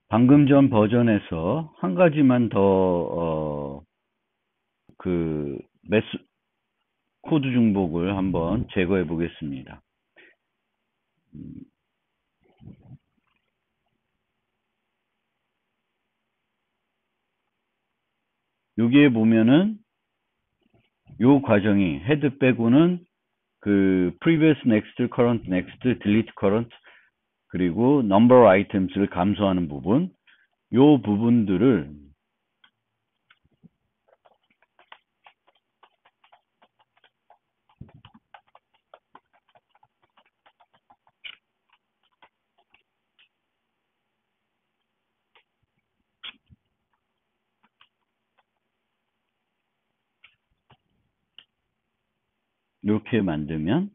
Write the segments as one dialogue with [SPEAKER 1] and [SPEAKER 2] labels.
[SPEAKER 1] 방금 전 버전에서 한 가지만 더, 매수, 코드 중복을 한번 제거해 보겠습니다. 여기에 보면은 요 과정이 헤드 빼고는 previous next, current next, delete current, 그리고 number items를 감소하는 부분, 요 부분들을 이렇게 만들면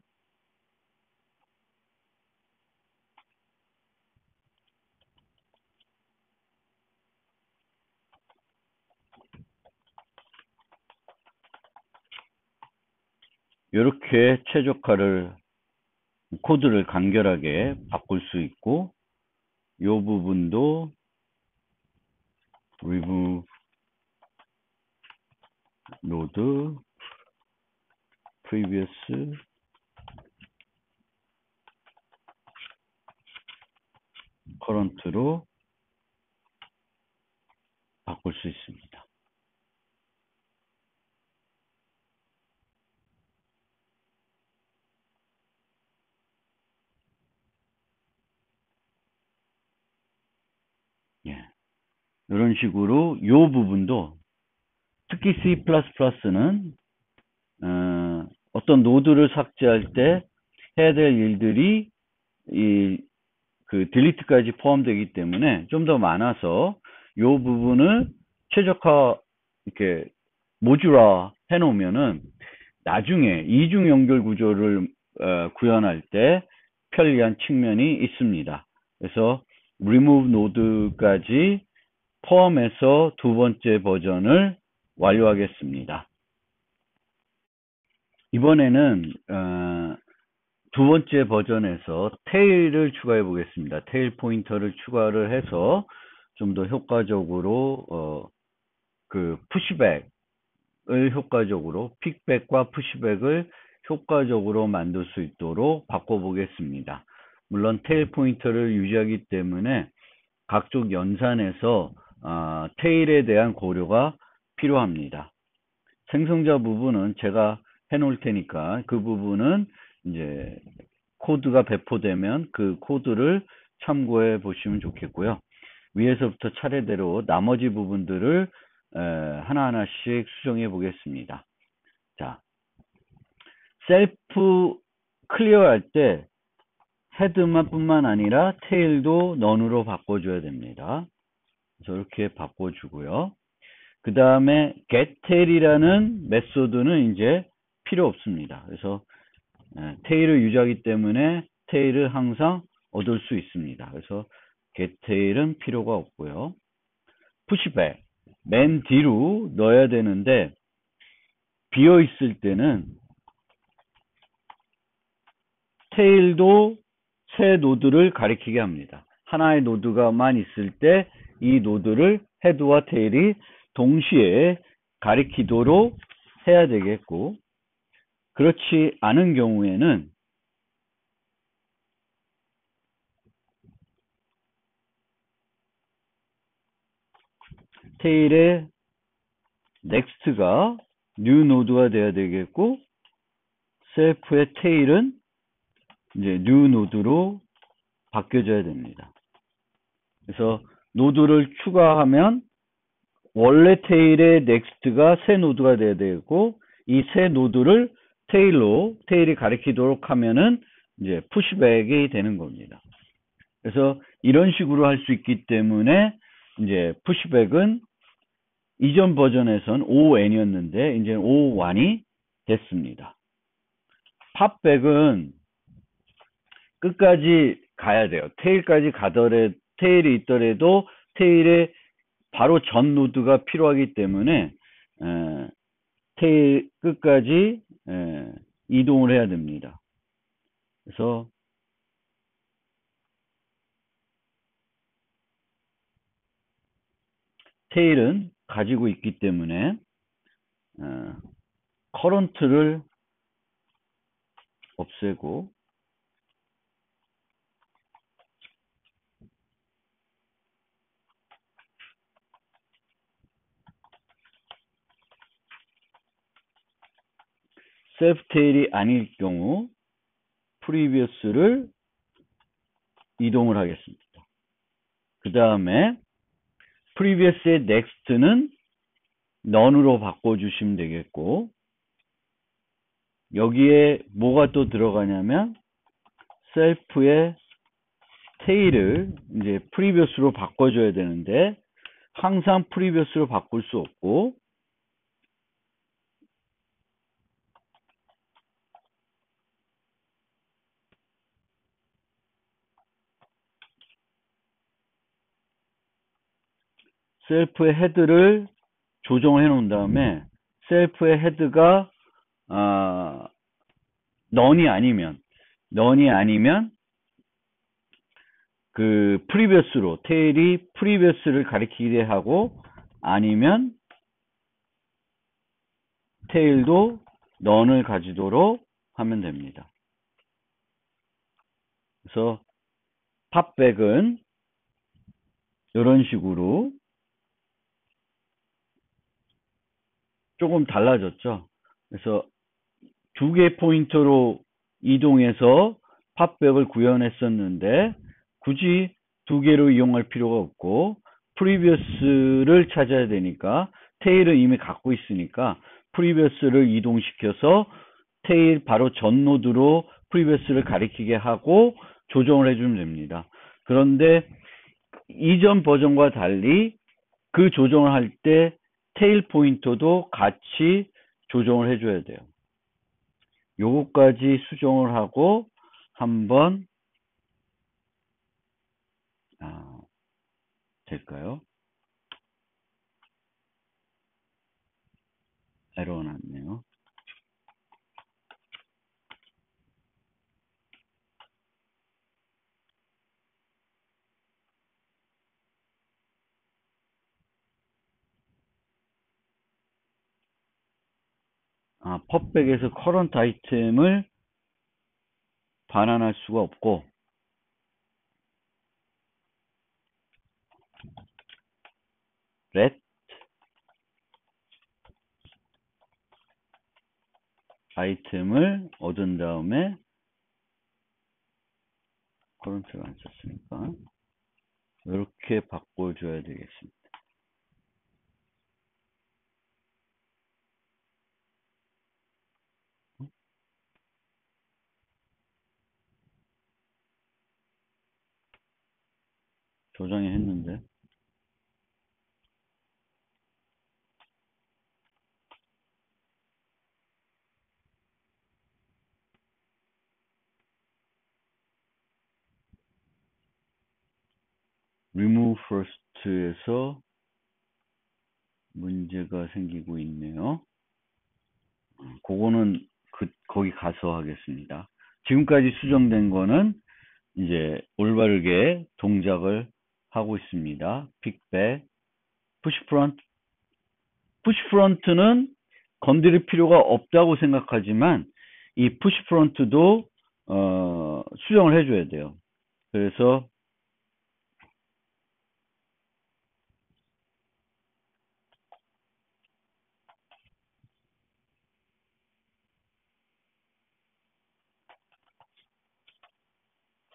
[SPEAKER 1] 이렇게 코드를 간결하게 바꿀 수 있고, 요 부분도 remove node previous current로 바꿀 수 있습니다. 예. 이런 식으로 요 부분도, 특히 C++는 어떤 노드를 삭제할 때 해야 될 일들이 딜리트까지 포함되기 때문에 좀 더 많아서 요 부분을 최적화, 이렇게 모듈화 해 놓으면은 나중에 이중 연결 구조를 구현할 때 편리한 측면이 있습니다. 그래서 remove node까지 포함해서 두 번째 버전을 완료하겠습니다. 이번에는 두 번째 버전에서 테일을 추가해 보겠습니다. 테일 포인터를 추가를 해서 좀 더 효과적으로 푸시백을 효과적으로, 픽백과 푸시백을 효과적으로 만들 수 있도록 바꿔 보겠습니다. 물론 테일 포인터를 유지하기 때문에 각종 연산에서 테일에 대한 고려가 필요합니다. 생성자 부분은 제가 해 놓을 테니까 그 부분은 이제 코드가 배포되면 그 코드를 참고해 보시면 좋겠고요. 위에서부터 차례대로 나머지 부분들을 하나하나씩 수정해 보겠습니다. 자, 셀프 클리어 할 때 헤드만 뿐만 아니라 테일도 넌으로 바꿔줘야 됩니다. 그래서 이렇게 바꿔주고요. 그 다음에 getTail이라는 메소드는 이제 필요 없습니다. 그래서 테일을 유지하기 때문에 테일을 항상 얻을 수 있습니다. 그래서 getTail은 필요가 없고요. pushback, 맨 뒤로 넣어야 되는데 비어 있을 때는 테일도 새 노드를 가리키게 합니다. 하나의 노드가만 있을 때 이 노드를 헤드와 테일이 동시에 가리키도록 해야 되겠고, 그렇지 않은 경우에는 테일의 넥스트가 뉴 노드가 돼야 되겠고, 셀프의 테일은 이제 뉴 노드로 바뀌어져야 됩니다. 그래서 노드를 추가하면 원래 테일의 넥스트가 새 노드가 돼야 되고, 이 새 노드를 테일이 가리키도록 하면은 이제 푸시백이 되는 겁니다. 그래서 이런 식으로 할 수 있기 때문에 이제 푸시백은 이전 버전에선 ON이었는데 이제 O1이 됐습니다. 팝백은 끝까지 가야 돼요. 테일까지 테일이 있더라도 테일의 바로 전 노드가 필요하기 때문에 테일 끝까지 이동을 해야 됩니다. 그래서 테일은 가지고 있기 때문에 커런트를 없애고 셀프 테일이 아닐 경우 프리비어스를 이동을 하겠습니다. 그 다음에 프리비어스의 넥스트는 none으로 바꿔주시면 되겠고, 여기에 뭐가 또 들어가냐면 셀프의 테일을 이제 프리비어스로 바꿔줘야 되는데 항상 프리비어스로 바꿀 수 없고, 셀프의 헤드를 조정을 해 놓은 다음에 셀프의 헤드가 none이 아니면 그 프리비어스로 테일이 프리비어스를 가리키게 하고, 아니면 테일도 none을 가지도록 하면 됩니다. 그래서 팝백은 이런 식으로 조금 달라졌죠. 그래서 두 개 포인터로 이동해서 팝백을 구현했었는데 굳이 두 개로 이용할 필요가 없고, 프리비어스를 찾아야 되니까 테일은 이미 갖고 있으니까 프리비어스를 이동시켜서 테일 바로 전 노드로 프리비어스를 가리키게 하고 조정을 해주면 됩니다. 그런데 이전 버전과 달리 그 조정을 할 때 테일 포인터도 같이 조정을 해줘야 돼요. 요거까지 수정을 하고 한번 될까요? 에러가 났네요. 펍백에서 커런트 아이템을 반환할 수가 없고, let 아이템을 얻은 다음에 커런트를 안 썼으니까 이렇게 바꿔줘야 되겠습니다. 조정이 했는데 remove first에서 문제가 생기고 있네요. 그거는 거기 가서 하겠습니다. 지금까지 수정된 거는 이제 올바르게 동작을 하고 있습니다. 픽백, 푸시 프론트. 푸시 프론트는 건드릴 필요가 없다고 생각하지만 이 푸시 프론트도 수정을 해줘야 돼요. 그래서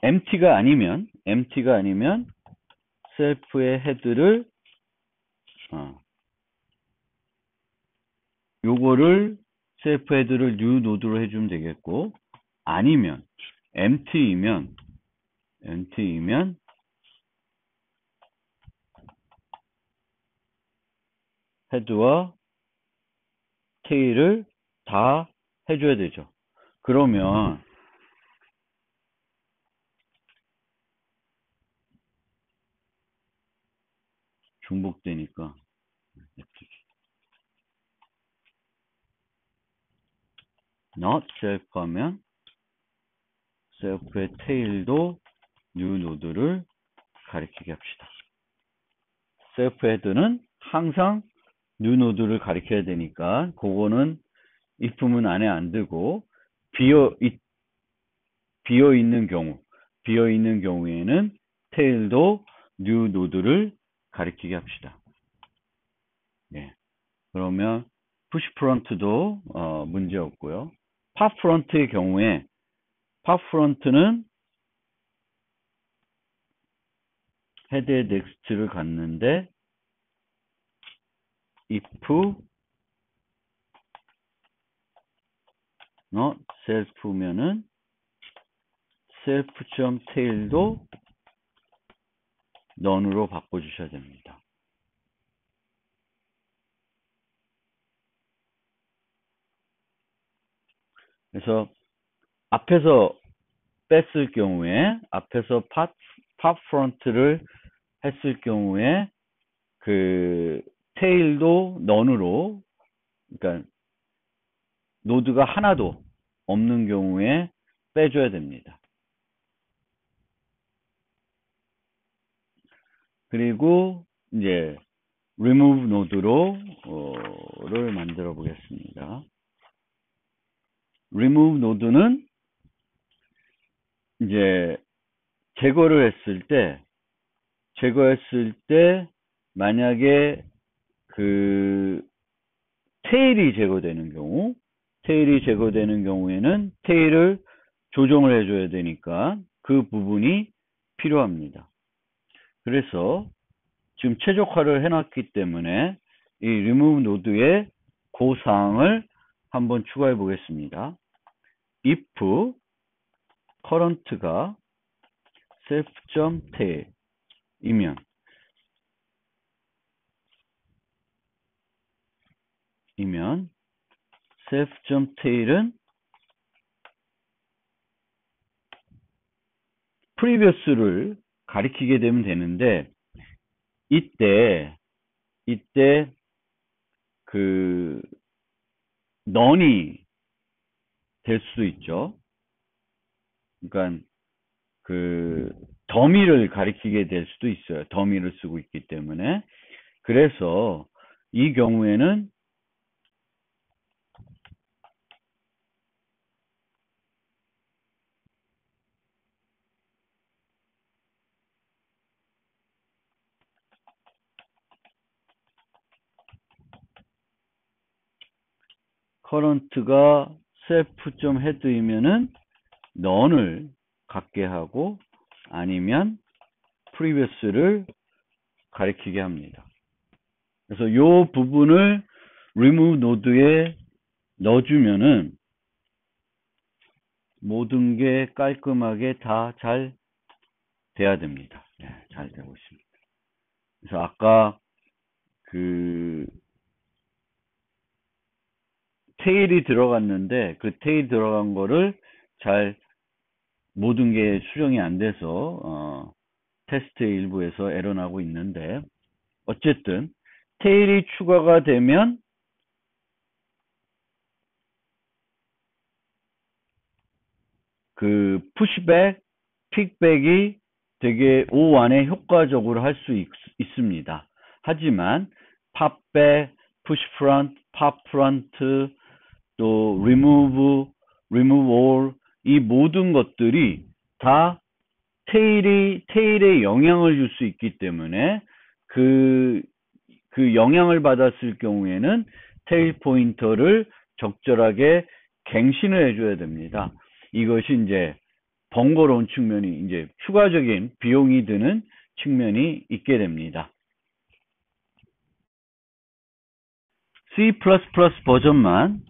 [SPEAKER 1] empty가 아니면 셀프의 헤드를 요거를 셀프 헤드를 new 노드로 해주면 되겠고, 아니면 empty이면 헤드와 테일을 다 해줘야 되죠. 그러면 중복되니까 not self 하면 셀프의 테일도 new 노드를 가리키게 합시다. 셀프 헤드는 항상 new 노드를 가리켜야 되니까 그거는 if문 안에 안 두고 비어 있는 경우에는 tail도 new 노드를 가리키게 합시다. 예. 그러면 push front도 문제 없고요. pop front의 경우에 pop front는 헤드에 넥스트를 갔는데 if not self면은 self.tail도 none으로 바꿔주셔야 됩니다. 그래서 앞에서 뺐을 경우에 앞에서 pop front를 했을 경우에 그 tail도 none으로 그러니까 노드가 하나도 없는 경우에 빼줘야 됩니다. 그리고 이제 remove 노드를 만들어 보겠습니다. remove 노드는 이제 제거했을 때 만약에 그 테일이 제거되는 경우에는 테일을 조정을 해줘야 되니까 그 부분이 필요합니다. 그래서 지금 최적화를 해놨기 때문에 이 remove 노드에 그 사항을 한번 추가해 보겠습니다. if current가 self.tail 이면 self.tail은 previous를 가리키게 되면 되는데 이때 그 none이 될 수도 있죠. 그러니까 그 더미를 가리키게 될 수도 있어요. 더미를 쓰고 있기 때문에. 그래서 이 경우에는 current가 self.head이면은 none을 갖게 하고 아니면 previous를 가리키게 합니다. 그래서 이 부분을 remove 노드에 넣어주면은 모든 게 깔끔하게 다 잘 돼야 됩니다. 네, 잘 되고 있습니다. 그래서 아까 그 테일이 들어갔는데 그 테일 들어간 거를 잘 모든 게 수정이 안 돼서 테스트의 일부에서 에러 나고 있는데 어쨌든 테일이 추가가 되면 그 푸시백, 픽백이 되게 O1에 효과적으로 할 수 있습니다. 하지만 팝백, 푸시 프런트, 팝 프런트, 또 remove all 이 모든 것들이 다 테일에 영향을 줄 수 있기 때문에 그 영향을 받았을 경우에는 테일 포인터를 적절하게 갱신을 해줘야 됩니다. 이것이 이제 번거로운 측면이 이제 추가적인 비용이 드는 측면이 있게 됩니다. C++ 버전만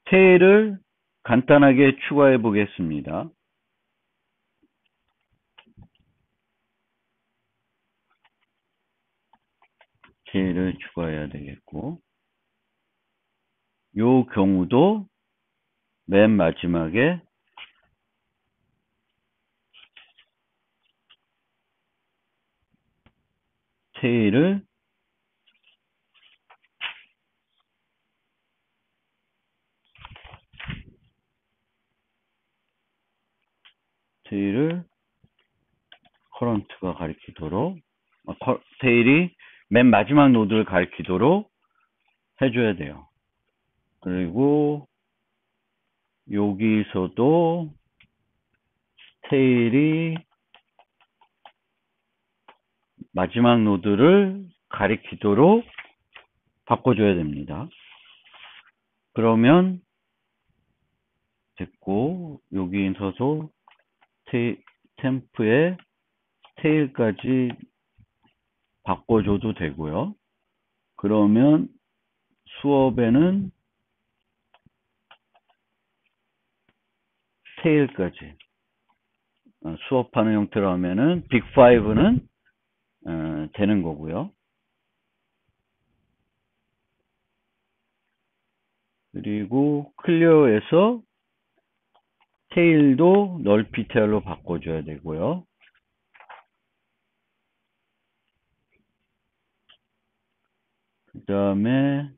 [SPEAKER 1] 테일을 간단하게 추가해 보겠습니다. 테일을 추가해야 되겠고 요 경우도 맨 마지막에 테일을 테일을 커런트가 가리키도록, 테일이 맨 마지막 노드를 가리키도록 해줘야 돼요. 그리고 여기서도 테일이 마지막 노드를 가리키도록 바꿔줘야 됩니다. 그러면 됐고, 여기서도 템프에 테일까지 바꿔줘도 되고요. 그러면 수업에는 테일까지 수업하는 형태로 하면은 빅5는 되는 거고요. 그리고 클리어에서 테일도 널 PTR로 바꿔줘야 되고요. 그 다음에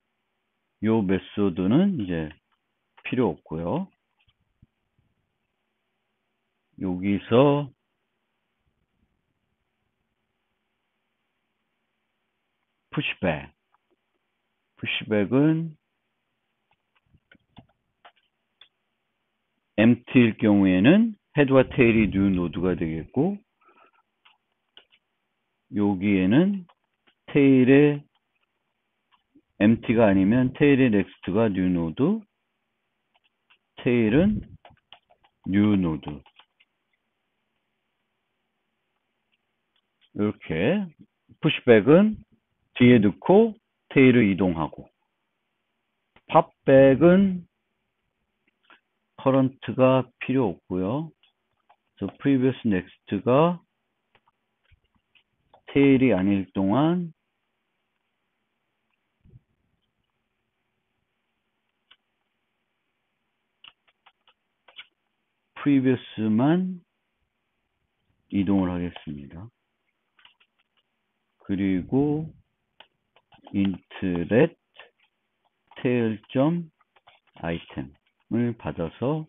[SPEAKER 1] 요 메소드는 이제 필요 없고요. 여기서 푸시백은 empty일 경우에는 헤드와 테일이 new 노드가 되겠고, 여기에는 테일의 empty가 아니면 테일의 next가 new 노드, 테일은 new 노드. 이렇게 푸시백은 뒤에 넣고 테일을 이동하고, 팝백은 커런트가 필요 없고요. 그래서 previous next가 테일이 아닐 동안 previous만 이동을 하겠습니다. 그리고 int let tail.item을 받아서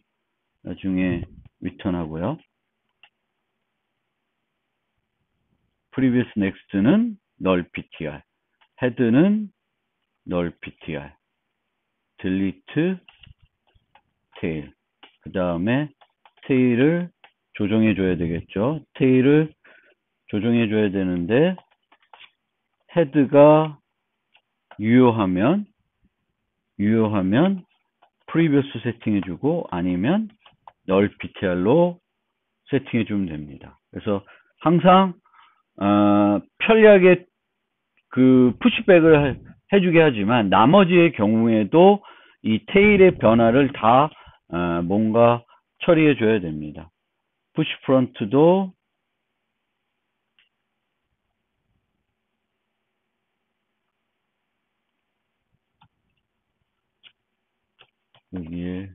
[SPEAKER 1] 나중에 리턴하고요. previous next는 null ptr, head는 null ptr, delete tail. 그 다음에 tail을 조정해 줘야 되겠죠. tail을 조정해 줘야 되는데 헤드가 유효하면 previous 세팅해 주고, 아니면 null ptr로 세팅해 주면 됩니다. 그래서 항상 편리하게 그 푸시백을 해주게 하지만, 나머지의 경우에도 이 테일의 변화를 다 뭔가 처리해 줘야 됩니다. 푸시 프론트도 여기에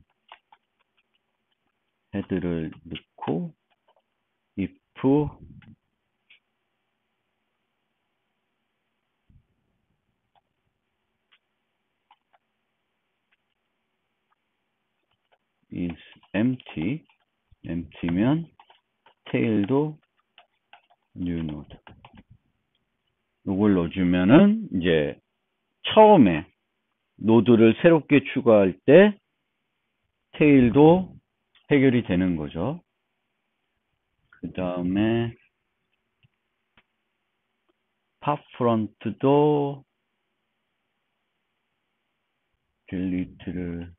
[SPEAKER 1] 헤드를 넣고, if is empty면 테일도 new node. 이걸 넣어주면은 이제 처음에 노드를 새롭게 추가할 때 테일도 해결이 되는 거죠. 그 다음에 팝 프론트도 딜리트를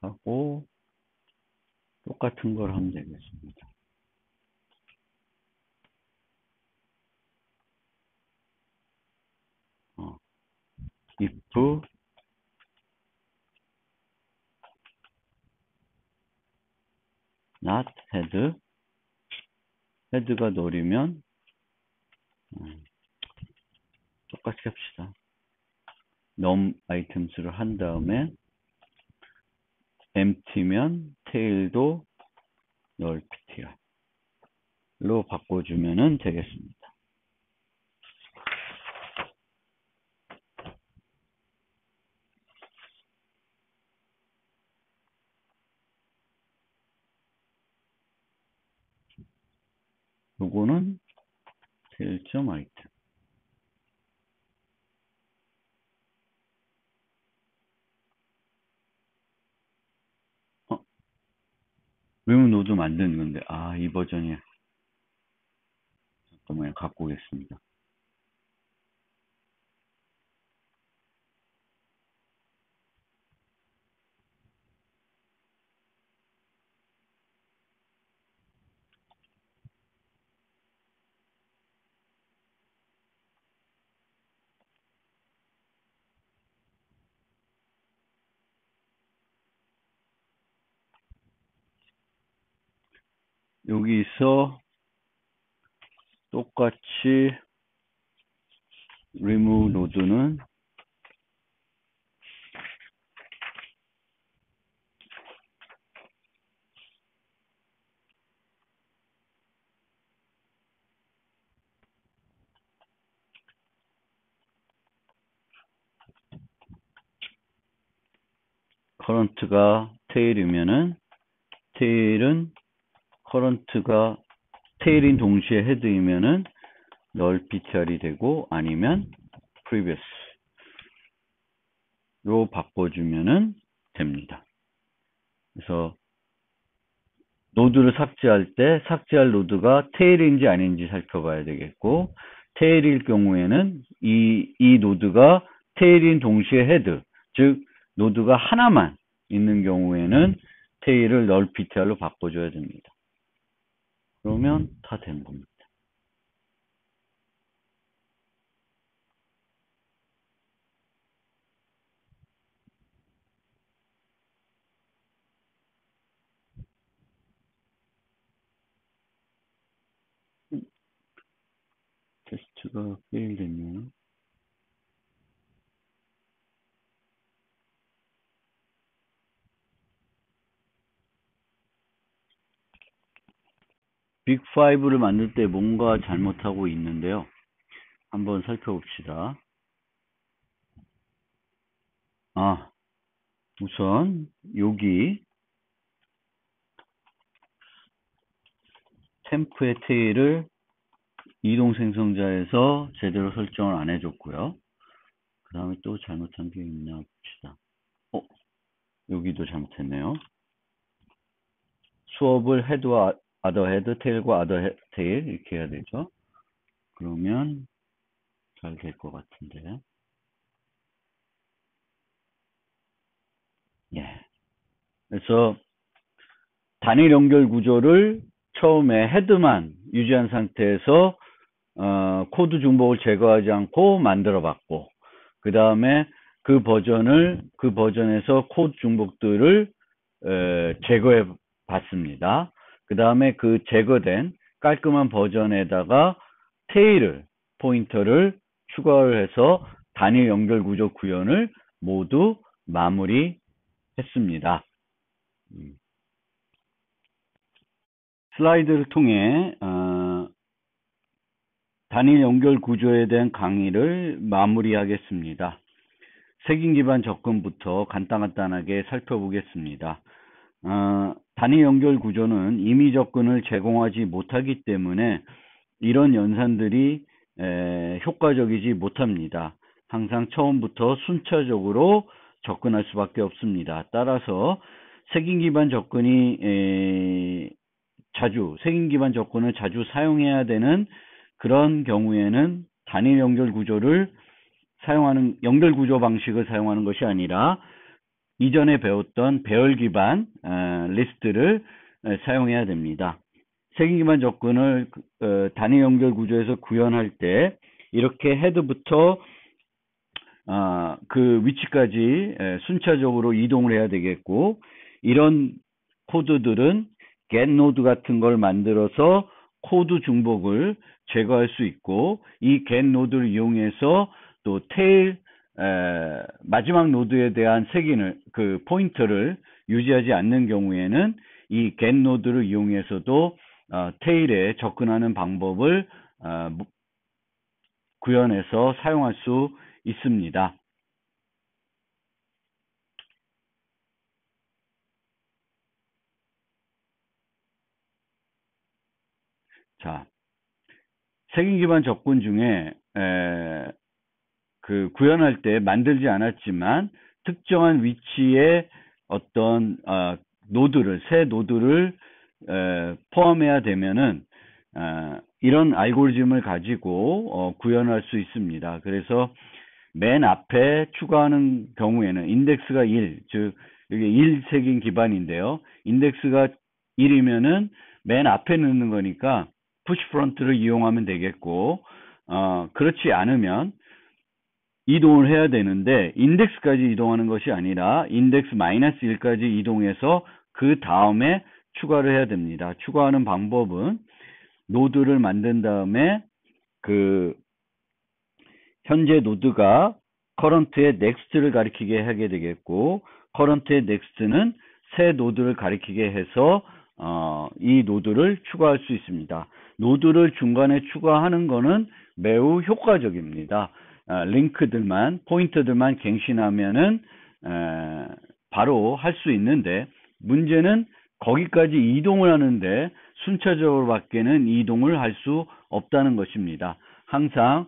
[SPEAKER 1] 하고 똑같은 걸 하면 되겠습니다. if not 헤드가 null이면 똑같이 합시다. num items를 한 다음에 empty면 tail도 null ptr로 바꿔주면 되겠습니다. 요거는 tail.item. remove 노드 만드는 건데, 이 버전이, 잠깐만요, 갖고 오겠습니다. 여기서 똑같이 remove 노드는 current가 tail이면은 tail은 current가 tail인 동시에 head이면은 null ptr이 되고 아니면 previous 로 바꿔주면은 됩니다. 그래서 노드를 삭제할 때 삭제할 노드가 테일인지 아닌지 살펴봐야 되겠고, 테일일 경우에는 이 노드가 테일인 동시에 헤드, 즉 노드가 하나만 있는 경우에는 테일을 null ptr로 바꿔줘야 됩니다. 그러면 다 된 겁니다. 테스트가 페일 되면 빅5를 만들 때 뭔가 잘못하고 있는데요. 한번 살펴봅시다. 우선 여기 템프의 테일을 이동 생성자에서 제대로 설정을 안 해줬고요. 그 다음에 또 잘못한 게 있나 봅시다. 여기도 잘못했네요. 수업을 헤드와 other 헤드, 테일과 other 테일 이렇게 해야 되죠. 그러면 잘 될 것 같은데. 예. 그래서 단일 연결 구조를 처음에 헤드만 유지한 상태에서 코드 중복을 제거하지 않고 만들어 봤고, 그 다음에 그 버전에서 코드 중복들을 제거해 봤습니다. 그 다음에 그 제거된 깔끔한 버전에다가 테일을, 포인터를 추가를 해서 단일 연결 구조 구현을 모두 마무리했습니다. 슬라이드를 통해 단일 연결 구조에 대한 강의를 마무리하겠습니다. 색인 기반 접근부터 간단하게 살펴보겠습니다. 단일 연결 구조는 임의 접근을 제공하지 못하기 때문에 이런 연산들이 효과적이지 못합니다. 항상 처음부터 순차적으로 접근할 수밖에 없습니다. 따라서 색인 기반 접근을 자주 사용해야 되는 그런 경우에는 단일 연결 구조를 연결 구조 방식을 사용하는 것이 아니라 이전에 배웠던 배열 기반 리스트를 사용해야 됩니다. 색인 기반 접근을 단일 연결 구조에서 구현할 때 이렇게 헤드부터 그 위치까지 순차적으로 이동을 해야 되겠고, 이런 코드들은 get 노드 같은 걸 만들어서 코드 중복을 제거할 수 있고, 이 get 노드를 이용해서 또 테일 마지막 노드에 대한 그 포인터를 유지하지 않는 경우에는 이 get 노드를 이용해서도 테일에 접근하는 방법을 구현해서 사용할 수 있습니다. 자, 색인 기반 접근 중에 구현할 때 만들지 않았지만 특정한 위치에 어떤 새 노드를 포함해야 되면은 이런 알고리즘을 가지고 구현할 수 있습니다. 그래서 맨 앞에 추가하는 경우에는 인덱스가 1, 즉 이게 1색인 기반인데요. 인덱스가 1이면은 맨 앞에 넣는 거니까 푸시 프론트를 이용하면 되겠고, 그렇지 않으면 이동을 해야 되는데 인덱스까지 이동하는 것이 아니라 인덱스 마이너스 1까지 이동해서 그 다음에 추가를 해야 됩니다. 추가하는 방법은 노드를 만든 다음에 현재 노드가 current의 next를 가리키게 하게 되겠고, current의 next는 새 노드를 가리키게 해서 이 노드를 추가할 수 있습니다. 노드를 중간에 추가하는 것은 매우 효과적입니다. 링크들만, 포인터들만 갱신하면은 바로 할 수 있는데, 문제는 거기까지 이동을 하는데 순차적으로 밖에는 이동을 할 수 없다는 것입니다. 항상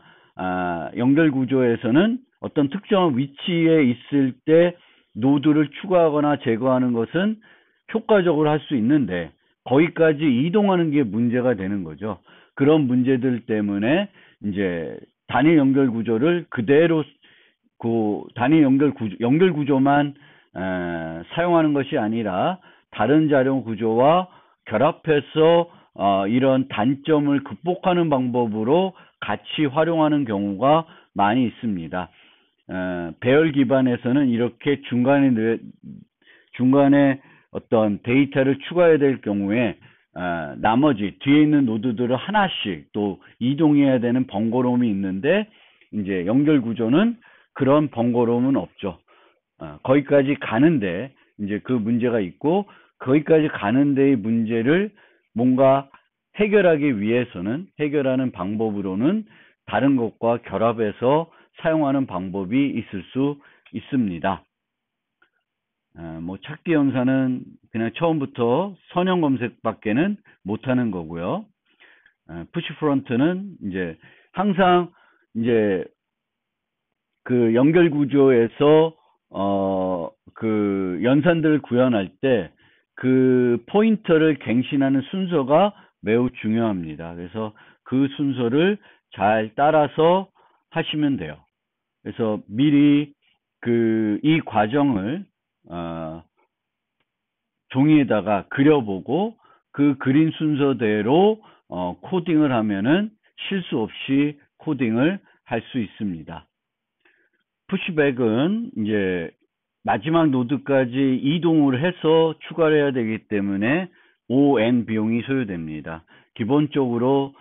[SPEAKER 1] 연결 구조에서는 어떤 특정한 위치에 있을 때 노드를 추가하거나 제거하는 것은 효과적으로 할 수 있는데 거기까지 이동하는 게 문제가 되는 거죠. 그런 문제들 때문에 이제 단일 연결 구조를 그대로 단일 연결 구조만 사용하는 것이 아니라 다른 자료 구조와 결합해서 이런 단점을 극복하는 방법으로 같이 활용하는 경우가 많이 있습니다. 배열 기반에서는 이렇게 중간에 어떤 데이터를 추가해야 될 경우에 나머지 뒤에 있는 노드들을 하나씩 또 이동해야 되는 번거로움이 있는데, 이제 연결 구조는 그런 번거로움은 없죠. 거기까지 가는데 이제 그 문제가 있고, 거기까지 가는 데의 문제를 뭔가 해결하기 위해서는, 해결하는 방법으로는 다른 것과 결합해서 사용하는 방법이 있을 수 있습니다. 찾기 연산은 그냥 처음부터 선형 검색밖에는 못하는 거고요. 푸시 프론트는 이제 항상 이제 그 연결 구조에서 그 연산들을 구현할 때 그 포인터를 갱신하는 순서가 매우 중요합니다. 그래서 그 순서를 잘 따라서 하시면 돼요. 그래서 미리 이 과정을 종이에다가 그려보고 그 그린 순서대로 코딩을 하면은 실수 없이 코딩을 할 수 있습니다. 푸시백은 이제 마지막 노드까지 이동을 해서 추가를 해야 되기 때문에 ON 비용이 소요됩니다. 기본적으로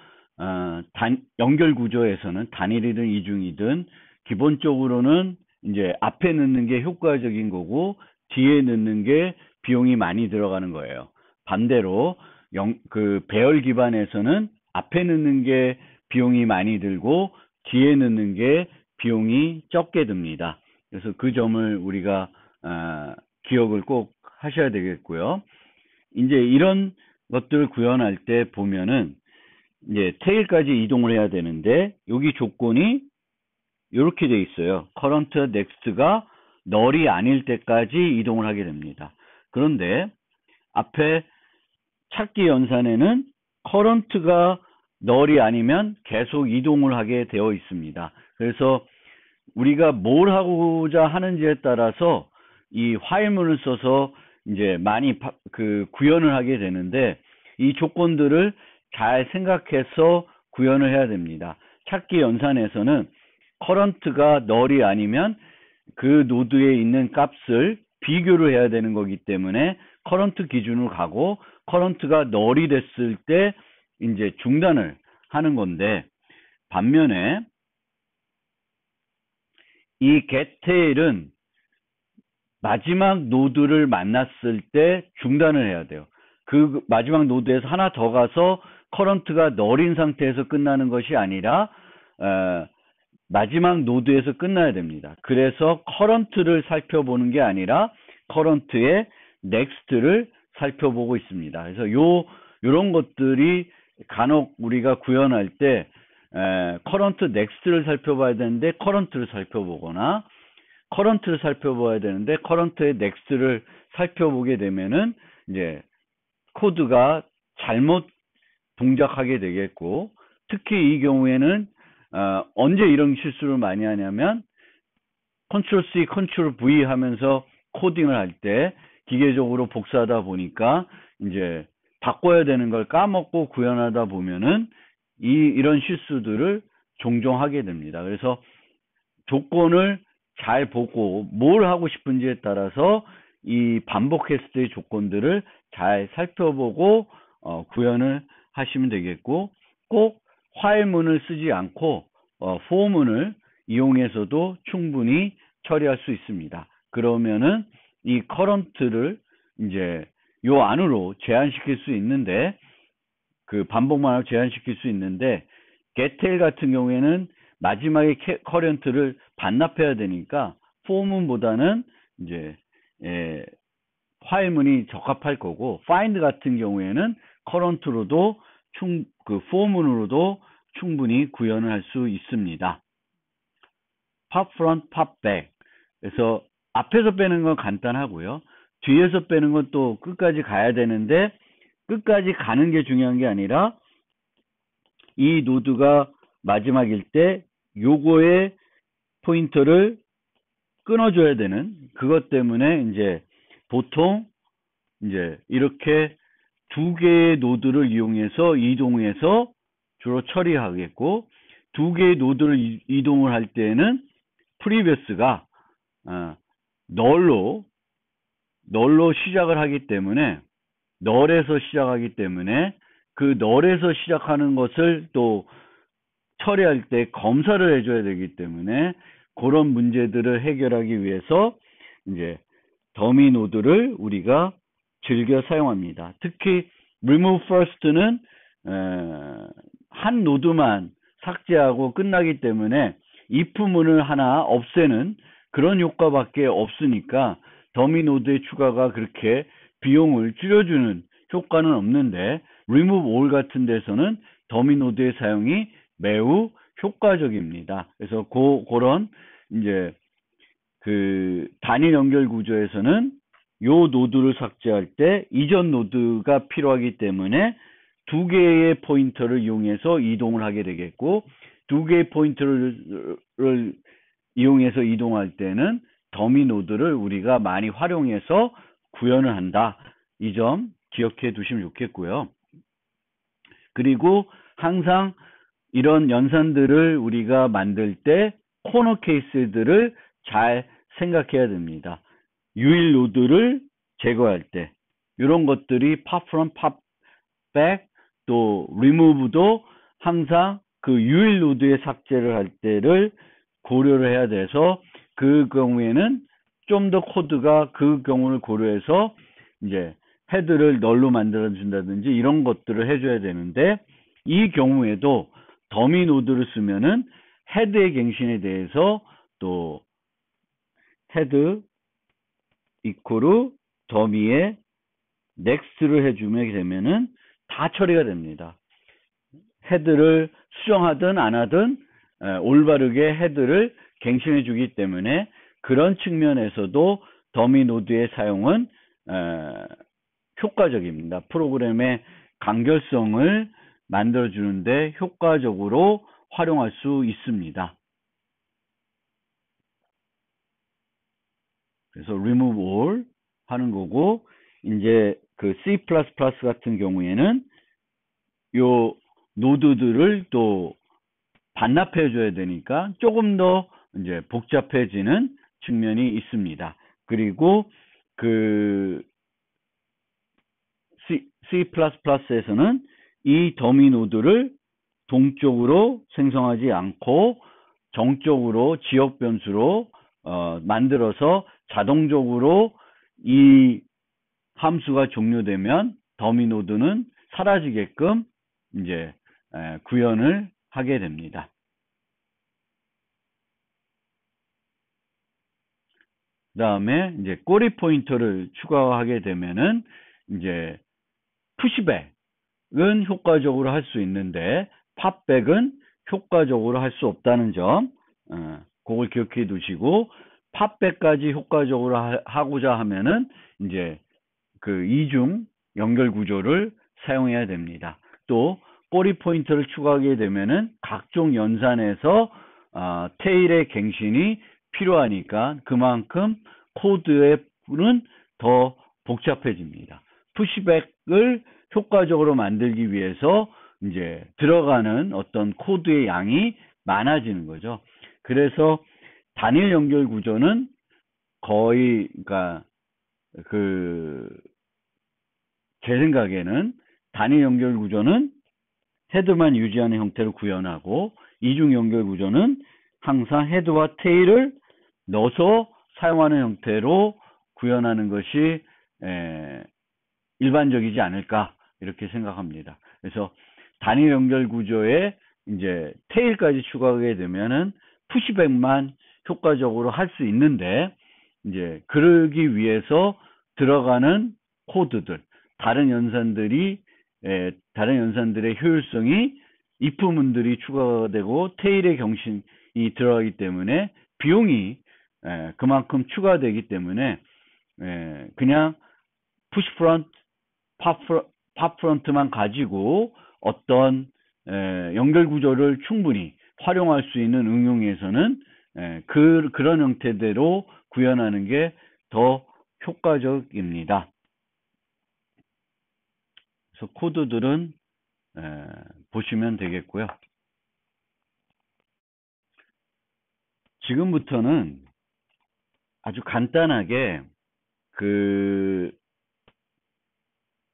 [SPEAKER 1] 연결 구조에서는 단일이든 이중이든 기본적으로는 이제 앞에 넣는 게 효과적인 거고 뒤에 넣는 게 비용이 많이 들어가는 거예요. 반대로 배열 기반에서는 앞에 넣는 게 비용이 많이 들고 뒤에 넣는 게 비용이 적게 듭니다. 그래서 그 점을 우리가 기억을 꼭 하셔야 되겠고요. 이제 이런 것들을 구현할 때 보면은 이제 테일까지 이동을 해야 되는데 여기 조건이 이렇게 돼 있어요. current next가 null이 아닐 때까지 이동을 하게 됩니다. 그런데 앞에 찾기 연산에는 current가 null이 아니면 계속 이동을 하게 되어 있습니다. 그래서 우리가 뭘 하고자 하는지에 따라서 이 화일문을 써서 이제 많이 구현을 하게 되는데 이 조건들을 잘 생각해서 구현을 해야 됩니다. 찾기 연산에서는 current가 null이 아니면 그 노드에 있는 값을 비교를 해야 되는 거기 때문에 current 기준으로 가고 current가 null이 됐을 때 이제 중단을 하는 건데, 반면에 이 getTail은 마지막 노드를 만났을 때 중단을 해야 돼요. 그 마지막 노드에서 하나 더 가서 current가 null인 상태에서 끝나는 것이 아니라 마지막 노드에서 끝나야 됩니다. 그래서 current를 살펴보는 게 아니라 current의 next를 살펴보고 있습니다. 그래서 요런 것들이 간혹 우리가 구현할 때 current next를 살펴봐야 되는데 current를 살펴보거나 current를 살펴봐야 되는데 current의 next를 살펴보게 되면은 이제 코드가 잘못 동작하게 되겠고, 특히 이 경우에는 언제 이런 실수를 많이 하냐면 컨트롤 C, 컨트롤 V 하면서 코딩을 할 때 기계적으로 복사하다 보니까 이제 바꿔야 되는 걸 까먹고 구현하다 보면은 이런 실수들을 종종 하게 됩니다. 그래서 조건을 잘 보고 뭘 하고 싶은지에 따라서 이 반복 했을 조건들을 잘 살펴보고 구현을 하시면 되겠고, 꼭 화일문을 쓰지 않고 for문을 이용해서도 충분히 처리할 수 있습니다. 그러면은 이 current를 이제 요 안으로 제한시킬 수 있는데, 그 반복만 하고 제한시킬 수 있는데, getTail 같은 경우에는 마지막에 current를 반납해야 되니까 for문보다는 이제 화일문이 적합할 거고, find 같은 경우에는 current로도 그 for문으로도 충분히 구현을 할 수 있습니다. pop front, pop back. 그래서 앞에서 빼는 건 간단하고요. 뒤에서 빼는 건 또 끝까지 가야 되는데, 끝까지 가는 게 중요한 게 아니라 이 노드가 마지막일 때 요거의 포인터를 끊어줘야 되는, 그것 때문에 이제 보통 이제 이렇게 두 개의 노드를 이용해서 이동해서 주로 처리하겠고, 두 개의 노드를 이동을 할 때는 previous가 널로 시작을 하기 때문에, 널에서 시작하기 때문에 그 널에서 시작하는 것을 또 처리할 때 검사를 해줘야 되기 때문에, 그런 문제들을 해결하기 위해서 이제 더미 노드를 우리가 즐겨 사용합니다. 특히 remove first는 한 노드만 삭제하고 끝나기 때문에 if문을 하나 없애는 그런 효과밖에 없으니까 더미 노드의 추가가 그렇게 비용을 줄여주는 효과는 없는데, remove all 같은 데서는 더미 노드의 사용이 매우 효과적입니다. 그래서 그런 이제 그 단일 연결 구조에서는 요 노드를 삭제할 때 이전 노드가 필요하기 때문에 두 개의 포인터를 이용해서 이동을 하게 되겠고, 두 개의 포인터를 이용해서 이동할 때는 더미 노드를 우리가 많이 활용해서 구현을 한다. 이 점 기억해 두시면 좋겠고요. 그리고 항상 이런 연산들을 우리가 만들 때 코너 케이스들을 잘 생각해야 됩니다. 유일 노드를 제거할 때 이런 것들이 pop from, pop back, 또 remove도 항상 그 유일 노드의 삭제를 할 때를 고려를 해야 돼서, 그 경우에는 좀 더 코드가 그 경우를 고려해서 이제 헤드를 널로 만들어 준다든지 이런 것들을 해줘야 되는데, 이 경우에도 더미 노드를 쓰면은 헤드의 갱신에 대해서 또 헤드 이코르 더미의 넥스트를 해주게 되면은 다 처리가 됩니다. 헤드를 수정하든 안 하든 올바르게 헤드를 갱신해 주기 때문에 그런 측면에서도 더미 노드의 사용은 효과적입니다. 프로그램의 간결성을 만들어주는데 효과적으로 활용할 수 있습니다. 그래서 remove all 하는 거고, 이제 그 C++ 같은 경우에는 요 노드들을 또 반납해 줘야 되니까 조금 더 이제 복잡해지는 측면이 있습니다. 그리고 그 C++에서는 이 더미 노드를 동적으로 생성하지 않고 정적으로 지역 변수로 만들어서 자동적으로 이 함수가 종료되면 더미 노드는 사라지게끔 이제 구현을 하게 됩니다. 그 다음에 이제 꼬리 포인터를 추가하게 되면은 이제 푸시백은 효과적으로 할 수 있는데 팝백은 효과적으로 할 수 없다는 점, 그걸 기억해 두시고, 팝백까지 효과적으로 하고자 하면은, 이제, 그 이중 연결 구조를 사용해야 됩니다. 또, 꼬리 포인트를 추가하게 되면은, 각종 연산에서, 테일의 갱신이 필요하니까, 그만큼 코드는 더 복잡해집니다. 푸시백을 효과적으로 만들기 위해서 이제 들어가는 어떤 코드의 양이 많아지는 거죠. 그래서 단일 연결 구조는 거의, 그러니까 제 생각에는 단일 연결 구조는 헤드만 유지하는 형태를 구현하고, 이중 연결 구조는 항상 헤드와 테일을 넣어서 사용하는 형태로 구현하는 것이 일반적이지 않을까, 이렇게 생각합니다. 그래서 단일 연결 구조에 이제 테일까지 추가하게 되면은 푸시백만 효과적으로 할 수 있는데, 이제 그러기 위해서 들어가는 코드들, 다른 연산들의 효율성이 if문들이 추가되고 테일의 경신이 들어가기 때문에 비용이 그만큼 추가되기 때문에 그냥 푸시 프론트, 팝 프론트만 가지고 어떤 연결 구조를 충분히 활용할 수 있는 응용에서는 그런 형태대로 구현하는 게 더 효과적입니다. 그래서 코드들은 보시면 되겠고요. 지금부터는 아주 간단하게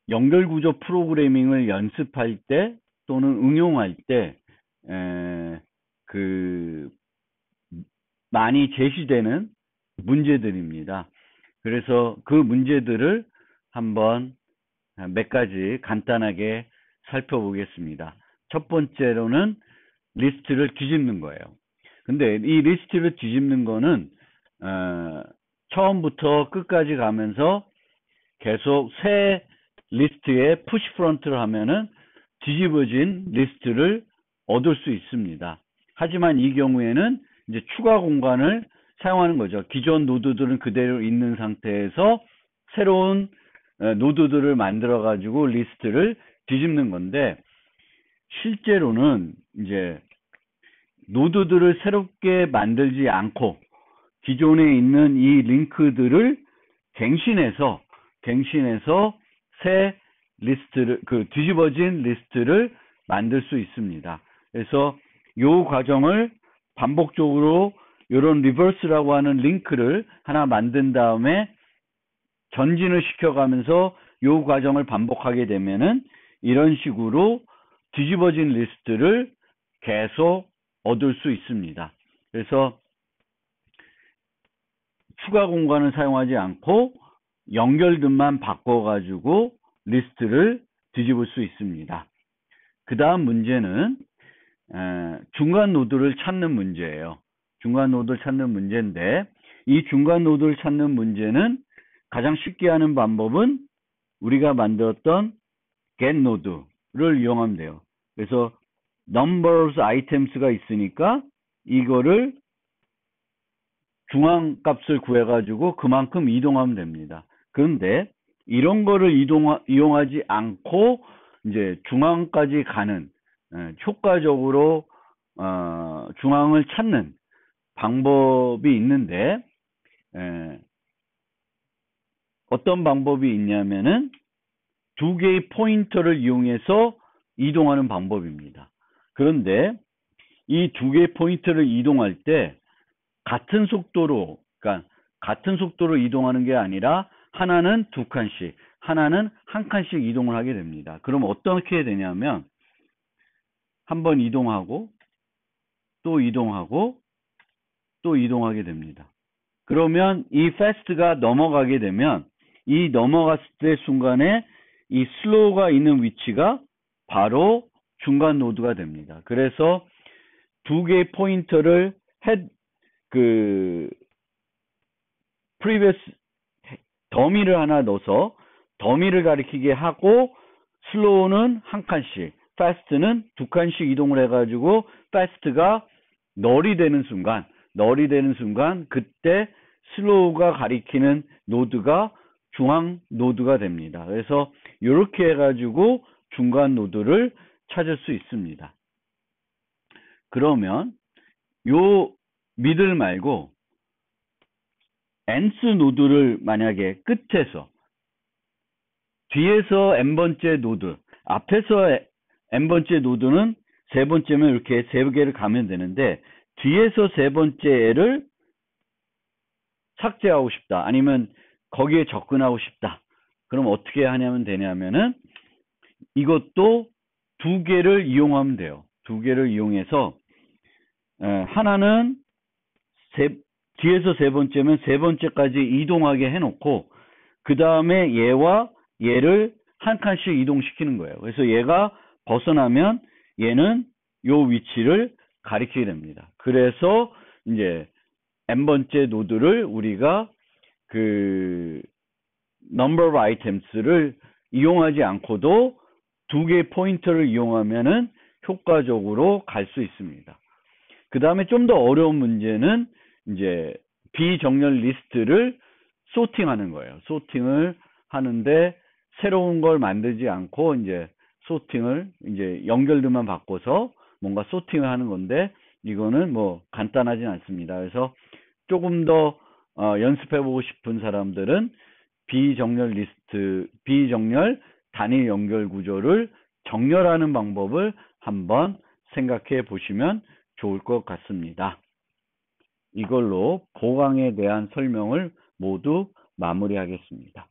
[SPEAKER 1] 연결 구조 프로그래밍을 연습할 때 또는 응용할 때 많이 제시되는 문제들입니다. 그래서 그 문제들을 한번 몇 가지 간단하게 살펴보겠습니다. 첫 번째로는 리스트를 뒤집는 거예요. 근데 이 리스트를 뒤집는 거는 처음부터 끝까지 가면서 계속 새 리스트에 푸시 프론트를 하면은 뒤집어진 리스트를 얻을 수 있습니다. 하지만 이 경우에는 이제 추가 공간을 사용하는 거죠. 기존 노드들은 그대로 있는 상태에서 새로운 노드들을 만들어 가지고 리스트를 뒤집는 건데, 실제로는 이제 노드들을 새롭게 만들지 않고 기존에 있는 이 링크들을 갱신해서 새 리스트를, 뒤집어진 리스트를 만들 수 있습니다. 그래서 이 과정을 반복적으로 이런 리버스라고 하는 링크를 하나 만든 다음에 전진을 시켜가면서 이 과정을 반복하게 되면은 이런 식으로 뒤집어진 리스트를 계속 얻을 수 있습니다. 그래서 추가 공간을 사용하지 않고 연결들만 바꿔가지고 리스트를 뒤집을 수 있습니다. 그 다음 문제는 중간 노드를 찾는 문제예요. 중간 노드를 찾는 문제인데, 이 중간 노드를 찾는 문제는 가장 쉽게 하는 방법은 우리가 만들었던 get 노드를 이용하면 돼요. 그래서 numbers items가 있으니까 이거를 중앙 값을 구해가지고 그만큼 이동하면 됩니다. 그런데 이런 거를 이용하지 않고 이제 중앙까지 가는, 효과적으로 중앙을 찾는 방법이 있는데, 어떤 방법이 있냐면은 두 개의 포인터를 이용해서 이동하는 방법입니다. 그런데 이 두 개의 포인터를 이동할 때 같은 속도로, 그러니까 같은 속도로 이동하는 게 아니라 하나는 두 칸씩, 하나는 한 칸씩 이동을 하게 됩니다. 그럼 어떻게 되냐면 한번 이동하고 또 이동하고 또 이동하게 됩니다. 그러면 이 fast가 넘어가게 되면 이 넘어갔을 때 순간에 이 slow가 있는 위치가 바로 중간 노드가 됩니다. 그래서 두 개의 포인터를 previous 더미를 하나 넣어서 더미를 가리키게 하고 slow는 한 칸씩, fast는 두 칸씩 이동을 해가지고 fast가 널이 되는 순간 그때 slow가 가리키는 노드가 중앙 노드가 됩니다. 그래서 이렇게 해가지고 중간 노드를 찾을 수 있습니다. 그러면 요 미들 말고 nth 노드를 만약에 끝에서 뒤에서 n번째 노드, 앞에서 n번째 노드는 세 번째면 이렇게 세 개를 가면 되는데 뒤에서 세 번째를 삭제하고 싶다. 아니면 거기에 접근하고 싶다. 그럼 어떻게 하냐면 되냐면은 이것도 두 개를 이용하면 돼요. 두 개를 이용해서 하나는 뒤에서 세 번째면 세 번째까지 이동하게 해놓고 그 다음에 얘와 얘를 한 칸씩 이동시키는 거예요. 그래서 얘가 벗어나면 얘는 요 위치를 가리키게 됩니다. 그래서 이제 n번째 노드를 우리가 그 number of items를 이용하지 않고도 두 개의 포인터를 이용하면은 효과적으로 갈 수 있습니다. 그 다음에 좀 더 어려운 문제는 이제 비정렬 리스트를 소팅하는 거예요. 소팅을 하는데 새로운 걸 만들지 않고 이제 소팅을 이제 연결들만 바꿔서 뭔가 소팅을 하는 건데 이거는 뭐 간단하진 않습니다. 그래서 조금 더 연습해보고 싶은 사람들은 비정렬 단일 연결 구조를 정렬하는 방법을 한번 생각해 보시면 좋을 것 같습니다. 이걸로 보강에 대한 설명을 모두 마무리하겠습니다.